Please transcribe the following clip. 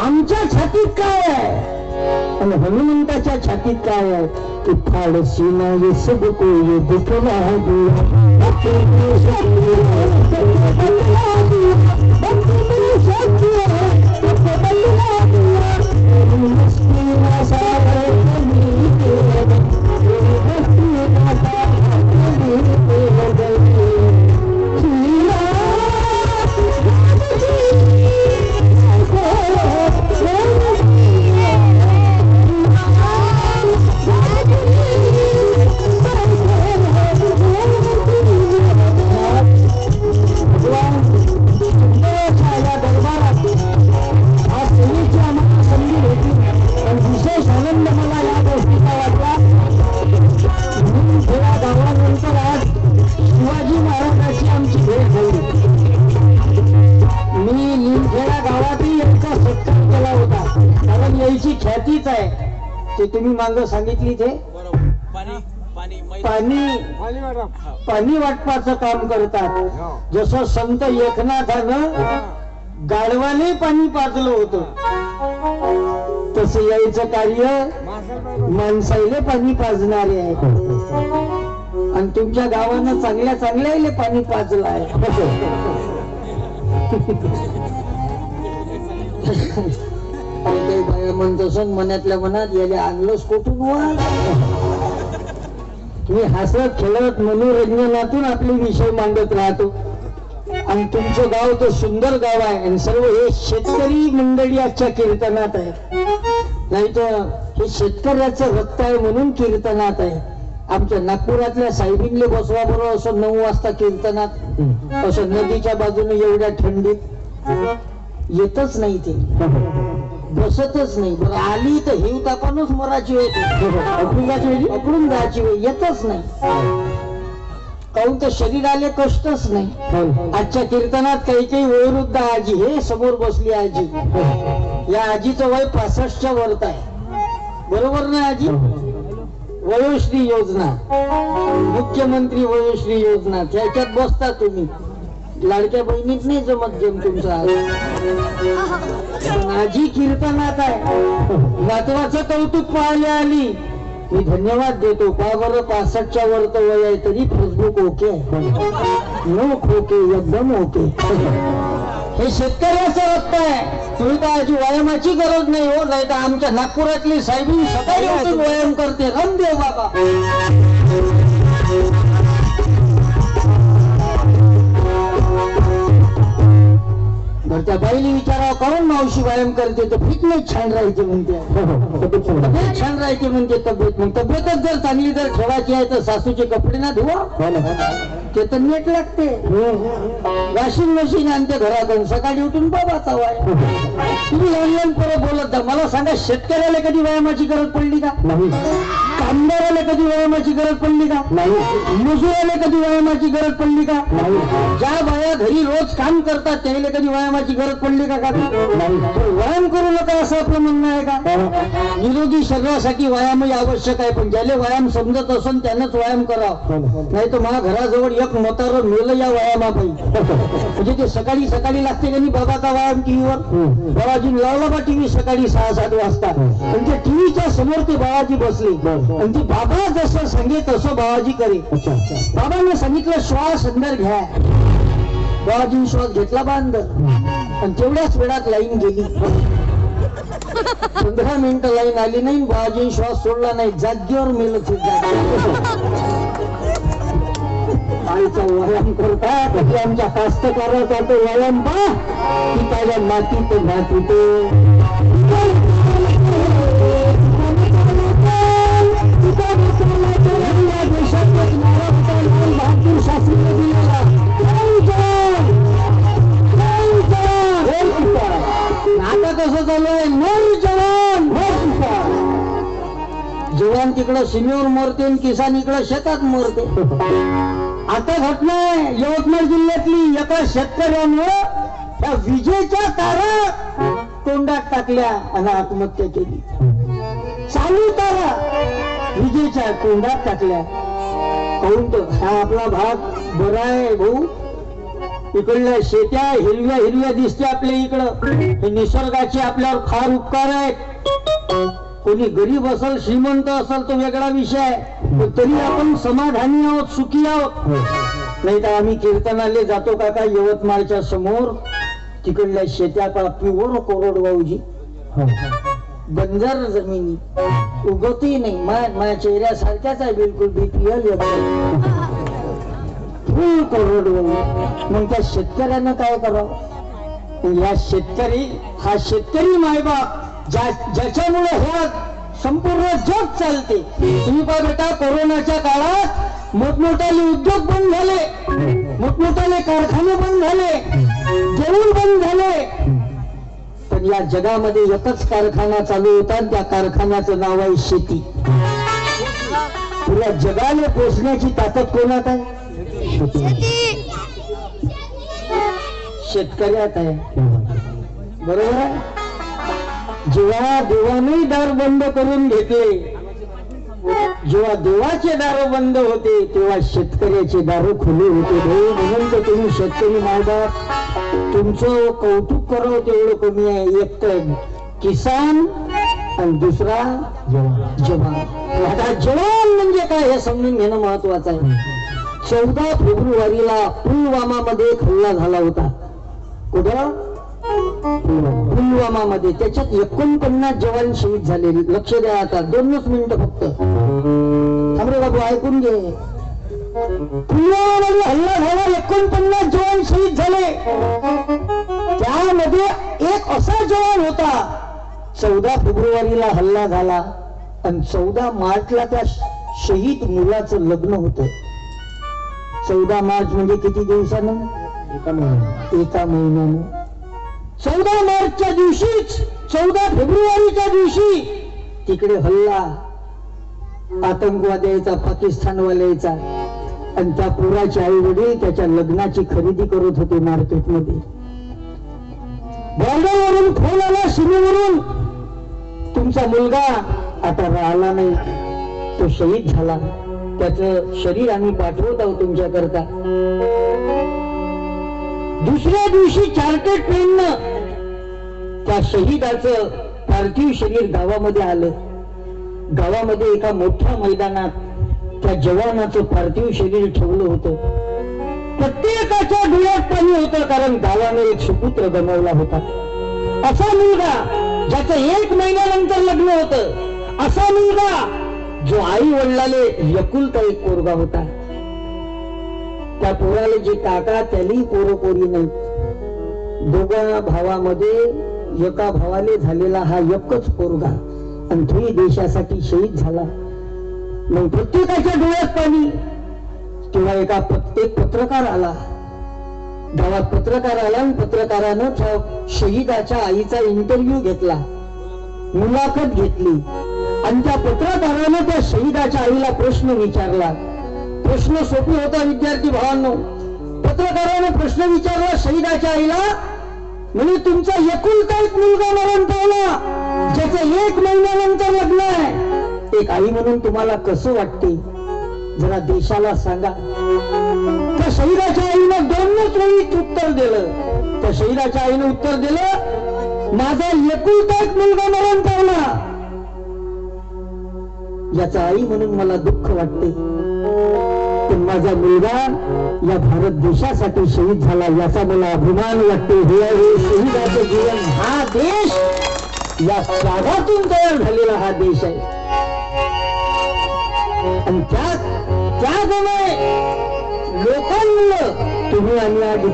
आमच्या छातीत काय आहे आणि हनुमंताच्या छातीत काय आहे की फाडसी नाही सब कोई दिखला ख्यातीच आहे ते तुम्ही मांग सांगितली ते पाणी वाटपाचं काम करतात. जसं संत एकनाथानं गाढवाने पाणी पाजलं होतं तसं यायचं कार्य माणसाईले पाणी पाजणारे आहे. आणि तुमच्या गावानं चांगल्या चांगल्याले पाणी पाजलं आहे. म्हणतो मनातल्या मनात याला आणलंच कुठून वा. मी हसत खेळत मनोरंजनातून आपले विषय मांडत राहतो. आणि तुमचं गाव तर सुंदर गाव आहे आणि सर्व हे शेतकरी मंडळी आजच्या कीर्तनात आहे. नाही तर हे शेतकऱ्याचं रक्त आहे म्हणून कीर्तनात आहे. आमच्या नागपुरातल्या साहेबींले बसवा बरोबर असं 9 वाजता कीर्तनात असं नदीच्या बाजूने एवढ्या थंडीत येतच नाही ते, बसतच नाही. बरं आली तर हिव तापानच मराची वेळ अकडून जायची वेळ येतच नाही. काहून तर शरीराले कष्टच नाही. आजच्या कीर्तनात काही काही वयोवृद्ध आजी, हे समोर बसली आजी, या आजीचं वय 65च्या वरत आहे. बरोबर ना आजी? वयोश्री योजना, मुख्यमंत्री वयोश्री योजना, त्याच्यात बसता तुम्ही. लाडक्या बहिणीत नाही जमत जेम तुमचा. आजी कीर्तनात आहे. नातवाचं कौतुक पाहायला आली. मी धन्यवाद देतो. पहा बरं 65च्या वरत वय आहे तरी फेसबुक ओके, नो खोके, एकदम ओके. हे शेतकऱ्याचं रक्त आहे. तुम्ही तर आजी व्यायामाची गरज नाही हो. नाही तर आमच्या नागपुरातली साहेबी सकाळी उठून व्यायाम करते. रामदेव बाबा. त्या बाईने विचारावं काहून मावशी व्यायाम करते तर फिटनेस छान राहायची म्हणते. तब्येत छान राहायची म्हणते. तब्येत मग तब्येतच जर चांगली जर ठेवायची आहे तर सासूचे कपडे ना धुवा, ते तर नेट लागते. वॉशिंग मशीन आणते घरातून, सकाळी उठून बाबाचा व्यायाम. तुम्ही लहान लहान पोरं बोलत जा. मला सांगा, शेतकऱ्याला कधी व्यायामाची गरज पडली का? नाही. कामगाराला कधी व्यायामाची गरज पडली का? नाही. मजुराला कधी व्यायामाची गरज पडली का? नाही. ज्या बाया घरी रोज काम करतात त्याला कधी व्यायामाची गरज पडली का? व्यायाम करू नका असं आपलं म्हणणं आहे का? निरोगी शरीरासाठी व्यायामही आवश्यक आहे, पण ज्याला व्यायाम समजत असून त्यानंच व्यायाम करावा. नाही तर मला घराजवळ एक म्हातारं मेलं या व्यायामापायी. म्हणजे ते सकाळी सकाळी लागते का बाबाचा व्यायाम टीव्हीवर. बाबाजी लावला बा टीव्ही सकाळी 6-7 वाजता. आणि त्या टीव्हीच्या समोर ते बाबाजी बसले आणि ती बाबा जसं सांगे तसं बाबाजी करे. बाबांनी सांगितलं श्वास अंदर घ्या. बाबाजी श्वास घेतला बा अंदर आणि तेवढ्याच वेळात लाईन गेली. 15 मिनिटं लाईन आली नाही. बाबाजी श्वास सोडला नाही, जागेवर मेलं. आईचा व्यायाम करतात की आमच्या कास्तकाराचा तो व्यायाम पा की त्याच्या मातीत मातीत बहादूर शास्त्रीने दिलेला. आता कसं चालूय? मोर जवान, जवान तिकडं सीमेवर मरते आणि किसान इकडं शेतात मरते. आता घटना आहे यवतमाळ जिल्ह्यातली. एका शेतकऱ्यानं त्या विजेच्या तारा तोंडात टाकल्या आणि आत्महत्या केली. चालू तारा विजेच्या तोंडात टाकल्या. काहून तर हा आपला भाग बरा आहे भाऊ. इकडल्या शेत्या हिरव्या हिरव्या दिसते आपल्या इकडं. हे निसर्गाचे आपल्यावर फार उपकार आहेत. कोणी गरीब असल श्रीमंत असल तो वेगळा विषय आहे, पण तरी आपण समाधानी आहोत, सुखी आहोत. नाही तर आम्ही कीर्तनाले जातो काका यवतमाळच्या समोर, तिकडल्या शेत्या का प्युअर कोरडवाहूजी, बंजर जमिनी, उगवती नाही. माझ्या चेहऱ्यासारख्याच आहे बिलकुल, बीपीएल फुल कोरडवाहू. मग त्या शेतकऱ्यानं काय करावं? या शेतकरी, हा शेतकरी मायबाप ज्याच्यामुळे ह्या संपूर्ण जग चालते. तुम्ही पहा बेटा, कोरोनाच्या काळात मोठमोठाले उद्योग बंद झाले, मोठमोठाले कारखाने बंद झाले, जेवण बंद झाले, पण या जगामध्ये एकच कारखाना चालू होता, त्या कारखान्याचं नाव आहे शेती. पुऱ्या जगाला पोचण्याची ताकद कोणात आहे? शेतकऱ्यात आहे. बरोबर आहे. जेव्हा देवाने दार बंद करून घेतले, जेव्हा देवाचे दार बंद होते, तेव्हा शेतकऱ्याचे दार खुले होते. म्हणून तर तुम्ही शेतकरी मायबाप, तुमचं कौतुक करावं तेवढं कमी आहे. एक तर किसान आणि दुसरा जवान. आता जवान म्हणजे काय हे समजून घेणं महत्वाचं आहे. 14 फेब्रुवारीला पुलवामा मध्ये एक हल्ला झाला होता. कुठं? पुलवामा मध्ये. त्याच्यात 49 जवान शहीद झाले. लक्ष द्या, आता 2 मिनिटं फक्त थांबरे बाबू, ऐकून घे. पुलवामा मध्ये हल्ला झाला, 49 जवान शहीद झाले. त्यामध्ये एक असा जवान होता, 14 फेब्रुवारीला हल्ला झाला आणि 14 मार्चला त्या शहीद मुलाचं लग्न होतं. 14 मार्च म्हणजे किती दिवसानं? एका महिन्यानं. 14 मार्चच्या दिवशीच, 14 फेब्रुवारीच्या दिवशी तिकडे हल्ला आतंकवाद्याचा, पाकिस्तानवाल्याचा. आणि त्या पोराचे आई वडील त्याच्या लग्नाची खरेदी करत होते मार्केटमध्ये. बॉर्डरवरून फोन आला, सीमेवरून, तुमचा मुलगा आता राहिला नाही, तो शहीद झाला, त्याचं शरीर आम्ही पाठवत आहोत तुमच्याकरता. दुसऱ्या दिवशी चार्टर्ड ट्रेननं त्या शहीदाचं पार्थिव शरीर गावामध्ये आलं. गावामध्ये एका मोठ्या मैदानात त्या जवानाचं पार्थिव शरीर ठेवलं होतं. प्रत्येकाच्या डोळ्यात पाणी होतं, कारण गावाने एक सुपुत्र गमावला होता. असा मुलगा ज्याचं 1 महिन्यानंतर लग्न होतं, असा मुलगा जो आई वडिलाले एकुलता एक पोरगा होता. त्या पोराला जे काका, त्यालाही पोरपोरी नाही. दोघा भावामध्ये एका भावाले झालेला हा एकच पोरगा, आणि तोही देशासाठी शहीद झाला. मग प्रत्येकाच्या डोळ्यात पाणी. तेव्हा एक पत्रकार आला गावात. पत्रकार आला आणि पत्रकारानं त्या शहीदाच्या आईचा इंटरव्ह्यू घेतला, मुलाखत घेतली. आणि त्या पत्रकारानं त्या शहीदाच्या आईला प्रश्न विचारला. प्रश्न सोपे होता विद्यार्थी भावांनो. पत्रकाराने प्रश्न विचारला शहीदाच्या आईला, म्हणजे तुमचा एकुलता एक मुलगा मरण पावला, ज्याचं 1 महिन्यानंतर लग्न आहे. एक आई म्हणून तुम्हाला कसं वाटते जरा देशाला सांगा. त्या शहीदाच्या आईनं 2च वेळी उत्तर दिलं. त्या शहीदाच्या आईनं उत्तर दिलं, माझा एकुलता एक मुलगा मरण पावला, याचा आई म्हणून मला दुःख वाटते, पण माझा मुलगा या भारत देशासाठी शहीद झाला, याचा मला अभिमान वाटते. हे शहीदाचं जीवन, हा देश या त्यागातून तयार झालेला हा देश आहे. आणि त्यामुळे लोकांमुळे तुम्ही आम्ही आज